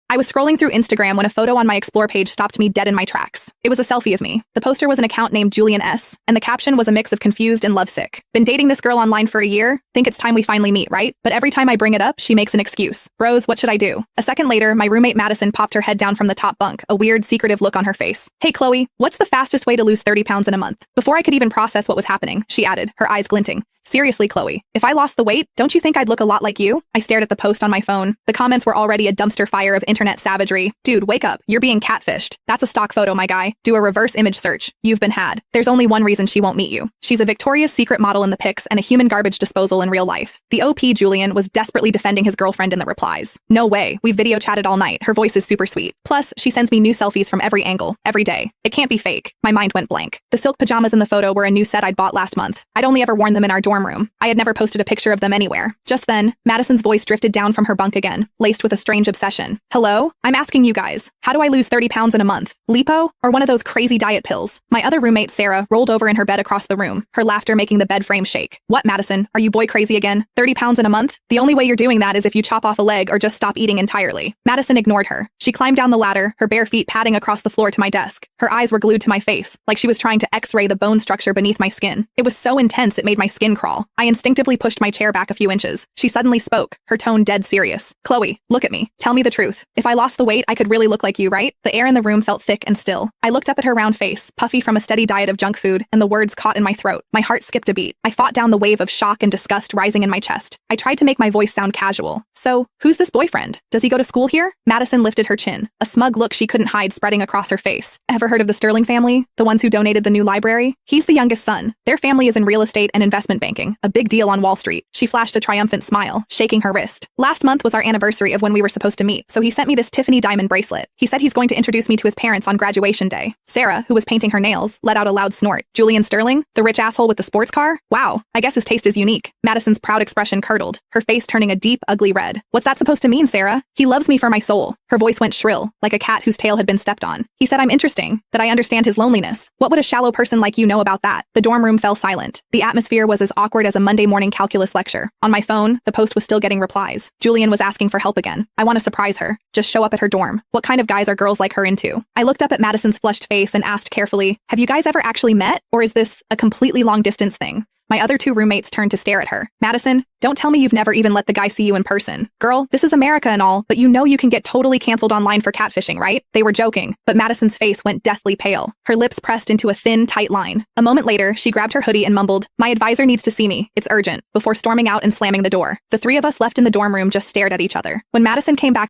I was scrolling through Instagram when a photo on my Explore page stopped me dead in my tracks. It was a selfie of me. The poster was an account named Julian S., and the caption was a mix of confused and lovesick. Been dating this girl online for a year? Think it's time we finally meet, right? But every time I bring it up, she makes an excuse. Rose, what should I do? A second later, my roommate Madison popped her head down from the top bunk, a weird, secretive look on her face. Hey, Chloe, what's the fastest way to lose 30 pounds in a month? Before I could even process what was happening, she added, her eyes glinting. Seriously, Chloe, if I lost the weight, don't you think I'd look a lot like you? I stared at the post on my phone. The comments were already a dumpster fire of internet savagery. Dude, wake up. You're being catfished. That's a stock photo, my guy. Do a reverse image search. You've been had. There's only one reason she won't meet you. She's a Victoria's Secret model in the pics and a human garbage disposal in real life. The OP Julian was desperately defending his girlfriend in the replies. No way. We've video chatted all night. Her voice is super sweet. Plus, she sends me new selfies from every angle, every day. It can't be fake. My mind went blank. The silk pajamas in the photo were a new set I'd bought last month. I'd only ever worn them in our dorm room. I had never posted a picture of them anywhere. Just then, Madison's voice drifted down from her bunk again, laced with a strange obsession. Hello? I'm asking you guys, how do I lose 30 pounds in a month? Lipo? Or one of those crazy diet pills? My other roommate, Sarah, rolled over in her bed across the room, her laughter making the bed frame shake. What, Madison? Are you boy crazy again? 30 pounds in a month? The only way you're doing that is if you chop off a leg or just stop eating entirely. Madison ignored her. She climbed down the ladder, her bare feet padding across the floor to my desk. Her eyes were glued to my face, like she was trying to x-ray the bone structure beneath my skin. It was so intense it made my skin crawl. I instinctively pushed my chair back a few inches. She suddenly spoke, her tone dead serious. Chloe, look at me. Tell me the truth. If I lost the weight, I could really look like you, right? The air in the room felt thick and still. I looked up at her round face, puffy from a steady diet of junk food, and the words caught in my throat. My heart skipped a beat. I fought down the wave of shock and disgust rising in my chest. I tried to make my voice sound casual. So, who's this boyfriend? Does he go to school here? Madison lifted her chin, a smug look she couldn't hide spreading across her face. Ever heard of the Sterling family? The ones who donated the new library? He's the youngest son. Their family is in real estate and investment banking, a big deal on Wall Street. She flashed a triumphant smile, shaking her wrist. Last month was our anniversary of when we were supposed to meet, so he sent me this Tiffany diamond bracelet. He said he's going to introduce me to his parents on graduation day. Sarah, who was painting her nails, let out a loud snort. Julian Sterling? The rich asshole with the sports car? Wow, I guess his taste is unique. Madison's proud expression curdled, her face turning a deep, ugly red. What's that supposed to mean, Sarah? He loves me for my soul. Her voice went shrill, like a cat whose tail had been stepped on. He said I'm interesting, that I understand his loneliness. What would a shallow person like you know about that? The dorm room fell silent. The atmosphere was as awkward as a Monday morning calculus lecture. On my phone, the post was still getting replies. Julian was asking for help again. I want to surprise her. Just show up at her dorm. What kind of guys are girls like her into? I looked up at Madison's flushed face and asked carefully, have you guys ever actually met? Or is this a completely long-distance thing? My other two roommates turned to stare at her. Madison, don't tell me you've never even let the guy see you in person. Girl, this is America and all, but you know you can get totally canceled online for catfishing, right? They were joking, but Madison's face went deathly pale. Her lips pressed into a thin, tight line. A moment later, she grabbed her hoodie and mumbled, my advisor needs to see me. It's urgent, before storming out and slamming the door. The three of us left in the dorm room just stared at each other. When Madison came back